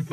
Hello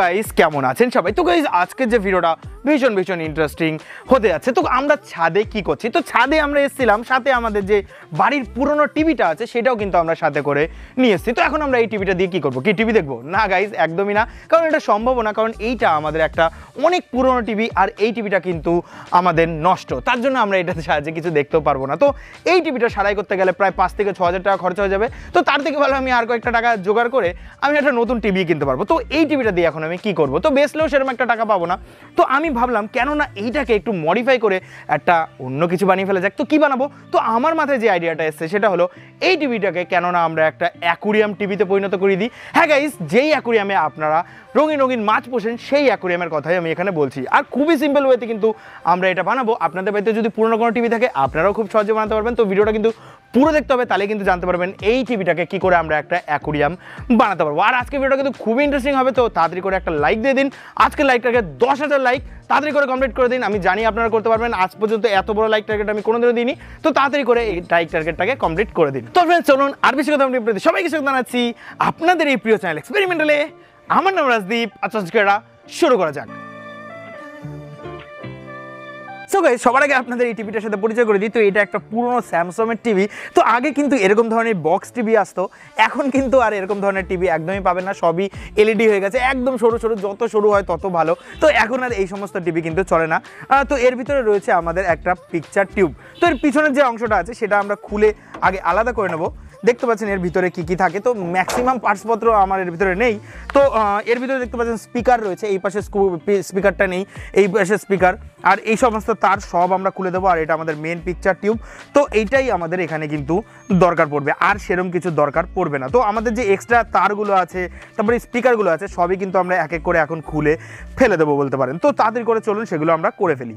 guys, কেমন আছেন সবাই? তো গাইস আজকের যে ভিডিওটা ভীষণ ভীষণ ইন্টারেস্টিং হতে যাচ্ছে। তো আমরা ছাদে কি করছি, তো ছাদে আমরা এসেছিলাম, সাথে আমাদের যে বাড়ির পুরনো টিভিটা আছে সেটাও কিন্তু আমরা সাথে করে নিয়ে এসেছি। তো এখন আমরা এই টিভিটা দিয়ে কি করবো, কি টিভি দেখবো? না গাইস, একদমই না, কারণ এটা সম্ভব না, কারণ এইটা আমাদের একটা অনেক পুরনো টিভি, আর এই টিভিটা কিন্তু আমাদের নষ্ট, তার জন্য আমরা এটাতে সাহায্যে কিছু দেখতেও পারবো না। তো এই টিভিটা সারাই করতে গেলে প্রায় 5 থেকে 6 হাজার টাকা খরচা হয়ে যাবে। তো তার থেকে ভালো আমি আর কয়েকটা টাকা জোগাড় করে আমি একটা নতুন টিভি কিনতে পারবো। তো এই টিভিটা দিয়ে এখন আমি কি করবো? তো বেচলেও সেরকম একটা টাকা পাবো না। তো আমি ভাবলাম কেননা এইটাকে একটু মডিফাই করে একটা অন্য কিছু বানিয়ে ফেলা যাক। তো কি বানাবো? তো আমার মাথায় যে আইডিয়াটা এসছে সেটা হলো এই টিভিটাকে কেননা আমরা একটা অ্যাকুরিয়াম টিভিতে পরিণত করে দিই। হ্যাঁ গাইস, যেই অ্যাকুরিয়ামে আপনারা রঙিন রঙিন মাছ পোষেন সেই অ্যাকুরিয়ামের কথাই আমি এখানে বলছি। আর খুবই সিম্পল ওয়েতে কিন্তু আমরা এটা বানাবো। আপনাদের বাড়িতে যদি পুরনো কোনো টিভি থাকে আপনারাও খুব সহজে বানাতে পারবেন। তো ভিডিওটা কিন্তু পুরো দেখতে হবে, তাহলে কিন্তু জানতে পারবেন এই টিভিটাকে কি করে আমরা একটা অ্যাকুরিয়াম বানাতে পারবো। আর আজকে ভিডিওটা কিন্তু খুবই ইন্টারেস্টিং হবে। তো তাড়াতাড়ি করে একটা লাইক দিয়ে দিন। আজকে লাইক টার্গেট 10,000 লাইক তাড়াতাড়ি করে কমপ্লিট করে দিন। আমি জানি আপনারা করতে পারবেন, আজ পর্যন্ত এত বড় লাইক টার্গেট আমি কোনোদিনও দিইনি। তো তাড়াতাড়ি করে এই লাইক টার্গেটটাকে কমপ্লিট করে দিন। তো ফ্রেন্ডস চলুন আর বেশি কথা আমি আপনাদের সবাইকে স্বাগত জানাচ্ছি আপনাদের এই প্রিয় চ্যানেল এক্সপেরিমেন্টালে। আমার নাম রাজদীপ। আচ্ছা শুরু করা যাক। সো গাইস, সবার আগে আপনাদের এই টিভিটার সাথে পরিচয় করে দিই। তো এটা একটা পুরনো স্যামসাংয়ের টিভি। তো আগে কিন্তু এরকম ধরনের বক্স টিভি আসতো, এখন কিন্তু আর এরকম ধরনের টিভি একদমই পাবেন না, সবই এলইডি হয়ে গেছে, একদম সরু সরু, যত সরু হয় তত ভালো। তো এখন আর এই সমস্ত টিভি কিন্তু চলে না। তো এর ভিতরে রয়েছে আমাদের একটা পিকচার টিউব। তো এর পিছনের যে অংশটা আছে সেটা আমরা খুলে আগে আলাদা করে নেব। দেখতে পাচ্ছেন এর ভিতরে কি কি থাকে। তো ম্যাক্সিমাম পার্টসপত্র আমার এর ভিতরে নেই। তো এর ভিতরে দেখতে পাচ্ছেন স্পিকার রয়েছে, এই পাশে স্পিকারটা নেই, এই পাশে স্পিকার, আর এই সমস্ত তার সব আমরা খুলে দেবো। আর এটা আমাদের মেন পিকচার টিউব। তো এইটাই আমাদের এখানে কিন্তু দরকার পড়বে, আর সেরকম কিছু দরকার পড়বে না। তো আমাদের যে এক্সট্রা তারগুলো আছে, তারপরে স্পিকারগুলো আছে, সবই কিন্তু আমরা এক এক করে এখন খুলে ফেলে দেবো বলতে পারেন। তো তাড়াতাড়ি করে চলুন সেগুলো আমরা করে ফেলি।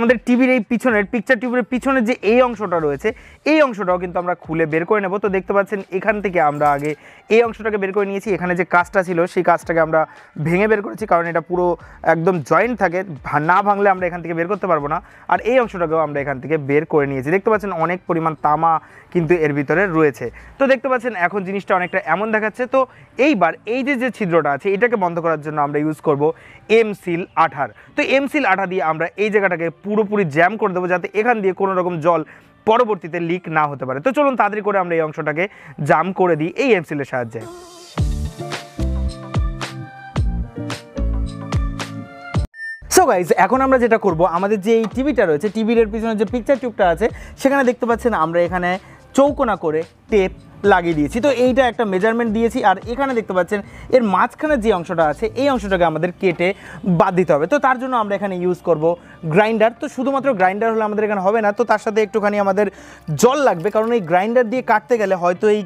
আমাদের টিভির এই পিছনের পিকচার টিউবের পিছনের যে এই অংশটা রয়েছে, এই অংশটাও কিন্তু আমরা খুলে বের করে নেব। তো দেখতে পাচ্ছেন এখান থেকে আমরা আগে এই অংশটাকে বের করে নিয়েছি। এখানে যে কাজটা ছিল সেই কাজটাকে আমরা ভেঙে বের করেছি, কারণ এটা পুরো একদম জয়েন্ট থাকে, না ভাঙলে আমরা এখান থেকে বের করতে পারবো না। আর এই অংশটাকেও আমরা এখান থেকে বের করে নিয়েছি। দেখতে পাচ্ছেন অনেক পরিমাণ তামা কিন্তু এর ভিতরে রয়েছে। তো দেখতে পাচ্ছেন এখন জিনিসটা অনেকটা এমন দেখাচ্ছে। তো এইবার এই যে ছিদ্রটা আছে এটাকে বন্ধ করার জন্য আমরা ইউজ করব এমসিল আঠার। তো এমসিল আঠা দিয়ে আমরা এই জায়গাটাকে পুরোপুরি জ্যাম করে দেবো, যাতে এখান দিয়ে কোনো রকম জল পরবর্তীতে লিক না হতে পারে। তো চলুন তাড়াতাড়ি করে আমরা এই অংশটাকে জাম করে দিই এই এমসিলের সাহায্যে। সো গাইজ, এখন আমরা যেটা করব, আমাদের যে এই টিভিটা রয়েছে, টিভির পিছনে যে পিকচার টিউবটা আছে সেখানে দেখতে পাচ্ছেন আমরা এখানে চৌকোনা করে টেপ লাগিয়ে দিয়েছি। তো এইটা একটা মেজারমেন্ট দিয়েছি। আর এখানে দেখতে পাচ্ছেন এর মাঝখানে যে অংশটা আছে এই অংশটাকে আমাদের কেটে বাদ দিতে হবে। তো তার জন্য আমরা এখানে ইউজ করব গ্রাইন্ডার। তো শুধুমাত্র গ্রাইন্ডার হলে আমাদের এখানে হবে না, তো তার সাথে একটুখানি আমাদের জল লাগবে, কারণ এই গ্রাইন্ডার দিয়ে কাটতে গেলে হয়তো এই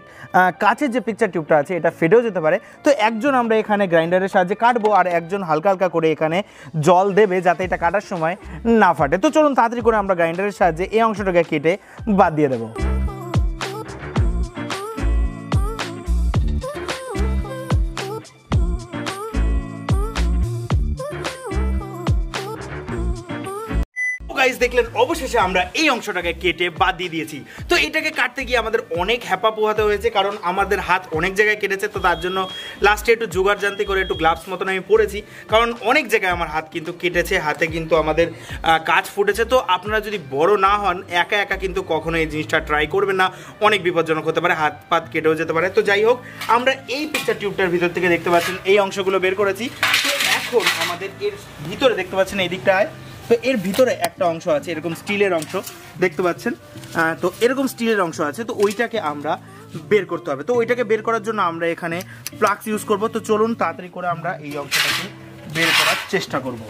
কাচের যে পিকচার টিউবটা আছে এটা ফেটেও যেতে পারে। তো একজন আমরা এখানে গ্রাইন্ডারের সাহায্যে কাটবো, আর একজন হালকা হালকা করে এখানে জল দেবে যাতে এটা কাটার সময় না ফাটে। তো চলুন তাড়াতাড়ি করে আমরা গ্রাইন্ডারের সাহায্যে এই অংশটাকে কেটে বাদ দিয়ে দেবো। গাইস, দেখলেন অবশেষে আমরা এই অংশটাকে কেটে বাদ দিয়ে দিয়েছি। তো এটাকে কাটতে গিয়ে আমাদের অনেক হ্যাপা পোহাতে হয়েছে, কারণ আমাদের হাত অনেক জায়গায় কেটেছে। তো তার জন্য লাস্টে একটু জোগাড় জানতে করে একটু গ্লাভস মতন আমি পরেছি, কারণ অনেক জায়গায় আমার হাত কিন্তু কেটেছে, হাতে কিন্তু আমাদের কাজ ফুটেছে। তো আপনারা যদি বড় না হন একা একা কিন্তু কখনো এই জিনিসটা ট্রাই করবেন না, অনেক বিপজ্জনক হতে পারে, হাত পাত কেটেও যেতে পারে। তো যাই হোক, আমরা এই পিকচার টিউবটার ভিতর থেকে দেখতে পাচ্ছেন এই অংশগুলো বের করেছি। তো এখন আমাদের এর ভিতরে দেখতে পাচ্ছেন এই দিকটায়, তো এর ভিতরে একটা অংশ আছে এরকম স্টিলের অংশ দেখতে পাচ্ছেন। তো এরকম স্টিলের অংশ আছে, তো ওইটাকে আমরা বের করতে হবে। তো ওইটাকে বের করার জন্য আমরা এখানে প্লাগস ইউজ করব। তো চলুন তাড়াতাড়ি করে আমরা এই অংশটাকে বের করার চেষ্টা করব।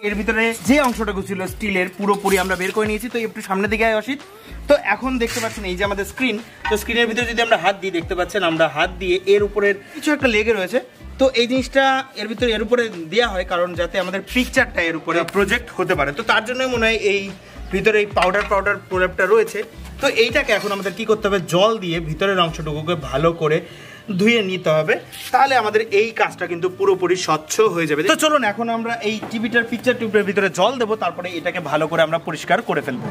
এর ভিতরে যে অংশটুকু ছিল স্টিলের পুরোপুরি আমরা বের করে নিয়েছি। তো একটু সামনের দিকে আয় অসিত। তো এখন দেখতে পাচ্ছেন এই যে আমাদের স্ক্রিন, তো স্ক্রিনের ভিতরে যদি আমরা হাত দিই, দেখতে পাচ্ছেন আমরা হাত দিয়ে এর উপরের কিছু একটা লেগে রয়েছে। তো এই জিনিসটা এর ভিতরে এর উপরে দেওয়া হয় কারণ যাতে আমাদের পিকচারটা এর উপরে প্রজেক্ট হতে পারে। তো তার জন্য মনে হয় এই ভিতরে এই পাউডার প্রলেপটা রয়েছে। তো এইটাকে এখন আমাদের কি করতে হবে, জল দিয়ে ভিতরের অংশটুকুকে ভালো করে ধুয়ে নিতে হবে, তাহলে আমাদের এই কাজটা কিন্তু পুরোপুরি স্বচ্ছ হয়ে যাবে। তো চলুন এখন আমরা এই টিভিটার পিকচার টিউবের ভিতরে জল দেবো, তারপরে এটাকে ভালো করে আমরা পরিষ্কার করে ফেলবো।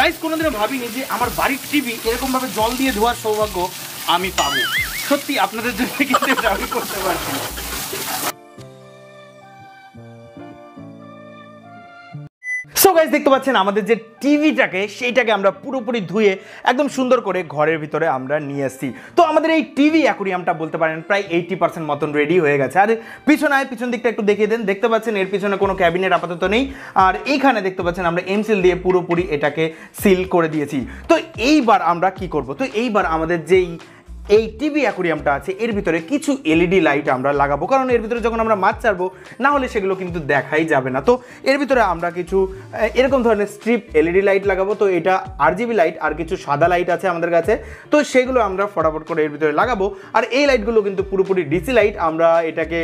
গাইস, কোনোদিনও ভাবিনি যে আমার বাড়ির টিভি এরকম ভাবে জল দিয়ে ধোয়ার সৌভাগ্য আমি পাবো। সত্যি আপনাদের জন্য কিন্তু আমি করতে পারছি। সো গাইস, দেখতে পাচ্ছেন আমাদের যে টিভিটাকে সেইটাকে আমরা পুরোপুরি ধুয়ে একদম সুন্দর করে ঘরের ভিতরে আমরা নিয়ে এসেছি। তো আমাদের এই টিভি অ্যাকুরিয়ামটা বলতে পারেন প্রায় 80% মতন রেডি হয়ে গেছে। আর পিছন দিকটা একটু দেখিয়ে দেন। দেখতে পাচ্ছেন এর পিছনে কোনো ক্যাবিনেট আপাতত নেই, আর এইখানে দেখতে পাচ্ছেন আমরা এমসিল দিয়ে পুরোপুরি এটাকে সিল করে দিয়েছি। তো এইবার আমরা কি করব, তো এইবার আমাদের যেই এই টিভি অ্যাকুরিয়ামটা আছে এর ভিতরে কিছু এলইডি লাইট আমরা লাগাবো, কারণ এর ভিতরে যখন আমরা মাছ ছাড়বো না হলে সেগুলো কিন্তু দেখাই যাবে না। তো এর ভিতরে আমরা কিছু এরকম ধরনের স্ট্রিপ এলইডি লাইট লাগাবো। তো এটা আরজিবি লাইট আর কিছু সাদা লাইট আছে আমাদের কাছে, তো সেগুলো আমরা ফটাফট করে এর ভিতরে লাগাবো। আর এই লাইটগুলো কিন্তু পুরোপুরি ডিসি লাইট, আমরা এটাকে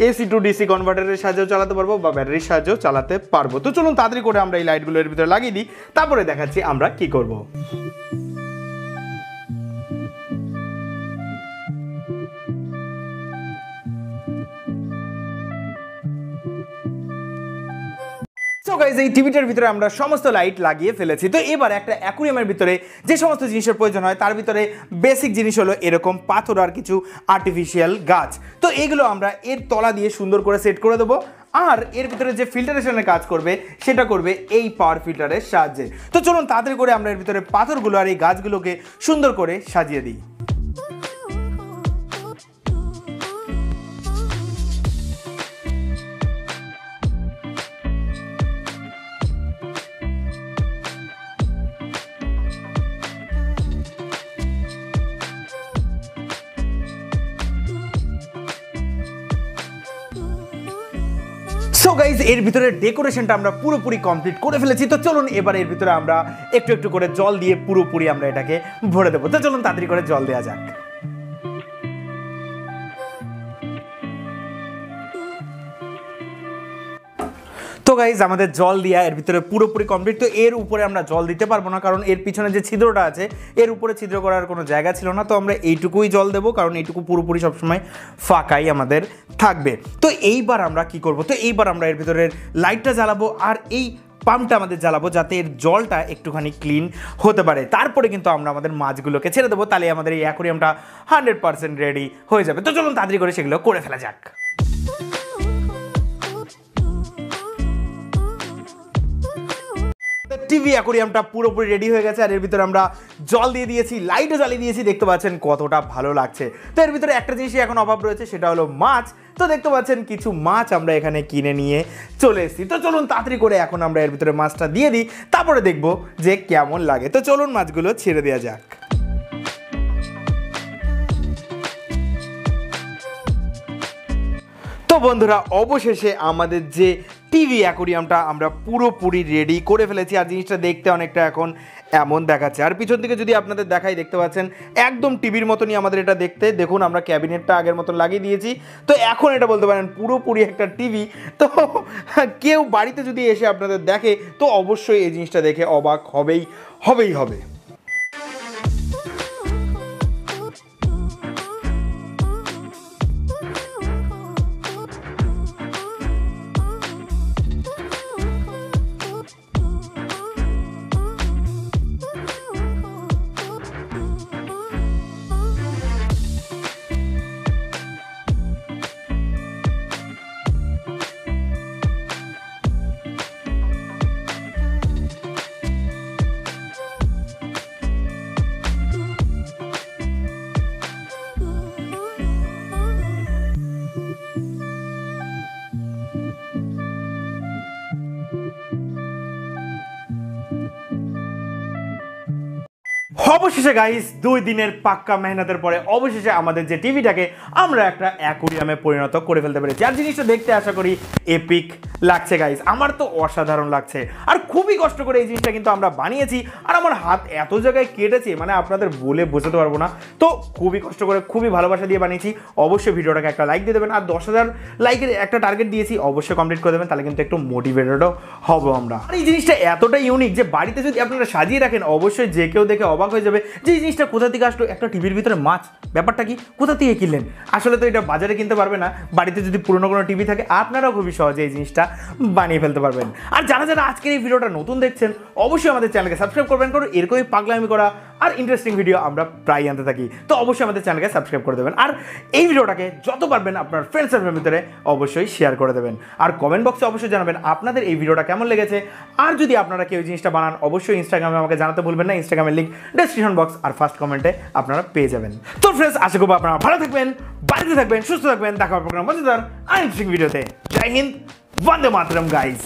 এসি টু ডিসি কনভার্টারের সাহায্যেও চালাতে পারবো বা ব্যাটারির সাহায্যেও চালাতে পারবো। তো চলুন তাড়াতাড়ি করে আমরা এই লাইটগুলো এর ভিতরে লাগিয়ে দিই, তারপরে দেখাচ্ছি আমরা কি করব। সো গাইস, এই টিভিটার ভিতরে আমরা সমস্ত লাইট লাগিয়ে ফেলেছি। তো এবার একটা অ্যাকুরিয়ামের ভিতরে যে সমস্ত জিনিসের প্রয়োজন হয় তার ভিতরে বেসিক জিনিস হলো এরকম পাথর আর কিছু আর্টিফিশিয়াল গাছ। তো এগুলো আমরা এর তলা দিয়ে সুন্দর করে সেট করে দেবো। আর এর ভিতরে যে ফিল্টারেশনের কাজ করবে সেটা করবে এই পাওয়ার ফিল্টারের সাহায্যে। তো চলুন তাড়াতাড়ি করে আমরা এর ভিতরে পাথরগুলো আর এই গাছগুলোকে সুন্দর করে সাজিয়ে দিই। সো গাইজ, এর ভিতরে ডেকোরেশনটা আমরা পুরোপুরি কমপ্লিট করে ফেলেছি। তো চলুন এবার এর ভিতরে আমরা একটু একটু করে জল দিয়ে পুরোপুরি আমরা এটাকে ভরে দেবো। তো চলুন তাড়াতাড়ি করে জল দেওয়া যাক। তো গাইজ, আমাদের জল দিয়া এর ভিতরে পুরোপুরি কমপ্লিট। তো এর উপরে আমরা জল দিতে পারবো না, কারণ এর পিছনে যে ছিদ্রটা আছে এর উপরে ছিদ্র করার কোনো জায়গা ছিল না। তো আমরা এইটুকুই জল দেবো, কারণ এইটুকু পুরোপুরি সবসময় ফাঁকাই আমাদের থাকবে। তো এইবার আমরা কি করব, তো এইবার আমরা এর ভিতরের লাইটটা জ্বালাবো আর এই পাম্পটা আমাদের জ্বালাবো যাতে এর জলটা একটুখানি ক্লিন হতে পারে। তারপরে কিন্তু আমরা আমাদের মাছগুলোকে ছেড়ে দেবো, তাহলে আমাদের এই অ্যাকুরিয়ামটা 100% রেডি হয়ে যাবে। তো চলুন তাড়াতাড়ি করে সেগুলো করে ফেলা যাক। টিভি অ্যাকুরিয়ামটা পুরোপুরি রেডি হয়ে গেছে, আর এর ভিতরে আমরা জল দিয়ে দিয়েছি, লাইটও জ্বালিয়ে দিয়েছি। দেখতে পাচ্ছেন কতটা ভালো লাগছে। তো এর ভিতরে একটা জিনিসই এখন অভাব রয়েছে, সেটা হলো মাছ। তো দেখতে পাচ্ছেন কিছু মাছ আমরা এখানে কিনে নিয়ে চলে এসেছি। তো চলুন তাড়াতাড়ি করে এখন আমরা এর ভিতরে মাছটা দিয়ে দিই, তারপরে দেখবো যে কেমন লাগে। তো চলুন মাছগুলো ছেড়ে দেওয়া যাক। তো বন্ধুরা, অবশেষে আমাদের যে টিভি অ্যাকুরিয়ামটা আমরা পুরোপুরি রেডি করে ফেলেছি, আর জিনিসটা দেখতে অনেকটা এখন এমন দেখাচ্ছে। আর পিছন থেকে যদি আপনাদের দেখাই, দেখতে পাচ্ছেন একদম টিভির মতনই আমাদের এটা দেখতে। দেখুন, আমরা ক্যাবিনেটটা আগের মতন লাগিয়ে দিয়েছি। তো এখন এটা বলতে পারেন পুরোপুরি একটা টিভি। তো কেউ বাড়িতে যদি এসে আপনাদের দেখে তো অবশ্যই এই জিনিসটা দেখে অবাক হবে। অবশেষে গাইস 2 দিনের পাক্কা মেহনতের পরে অবশেষে আমাদের যে টিভিটাকে আমরা একটা অ্যাকুরিয়ামে পরিণত করে ফেলতে পেরেছি। আর জিনিসটা দেখতে আশা করি এপিক লাগছে গাইস, আমার তো অসাধারণ লাগছে। আর খুবই কষ্ট করে এই জিনিসটা কিন্তু আমরা বানিয়েছি, আর আমার হাত এত জায়গায় কেটেছে মানে আপনাদের বলে বোঝাতে পারবো না। তো খুবই কষ্ট করে খুবই ভালোবাসা দিয়ে বানিয়েছি। অবশ্যই ভিডিওটাকে একটা লাইক দিয়ে দেবেন, আর 10,000 লাইকের একটা টার্গেট দিয়েছি, অবশ্যই কমপ্লিট করে দেবেন, তাহলে কিন্তু একটু মোটিভেটেডও হবো আমরা। আর এই জিনিসটা এতটা ইউনিক যে বাড়িতে যদি আপনারা সাজিয়ে রাখেন অবশ্যই যে কেউ দেখে অবাক হয়ে যাবে যে এই জিনিসটা কোথা থেকে আসলো। একটা টিভির ভিতরে মাছ, ব্যাপারটা কি, কোথা থেকে কিনলেন? আসলে তো এটা বাজারে কিনতে পারবে না, বাড়িতে যদি পুরনো কোনো টিভি থাকে আপনারাও খুবই সহজে এই জিনিসটা বানিয়ে ফেলতে পারবেন। আর যারা যারা আজকের এই ভিডিওটা নতুন দেখছেন অবশ্যই আমাদের চ্যানেলকে সাবস্ক্রাইব করবেন, কারণ এরকমই পাগলামি করা আর ইন্টারেস্টিং ভিডিও আমরা প্রায় আনতে থাকি। তো অবশ্যই আমাদের চ্যানেলকে সাবস্ক্রাইব করে দেবেন, আর এই ভিডিওটাকে যত পারবেন আপনার ফ্রেন্ড সার্কেলের ভিতরে অবশ্যই শেয়ার করে দেবেন, আর কমেন্ট বক্সে অবশ্যই জানাবেন আপনাদের এই ভিডিওটা কেমন লেগেছে। আর যদি আপনারা কেউ জিনিসটা বানান অবশ্যই ইনস্টাগ্রামে আমাকে জানাতে ভুলবেন না, ইনস্টাগ্রামের লিঙ্ক ডেসক্রিপশন বক্স আর ফার্স্ট কমেন্টে আপনারা পেয়ে যাবেন। তো ফ্রেন্ডস, আশা করবো আপনারা ভালো থাকবেন, বাড়িতে থাকবেন, সুস্থ থাকবেন। দেখা হবে মজাদার আর ইন্টারেস্টিং ভিডিওতে। জয় হিন্দ, বন্দে মাতরম গাইস।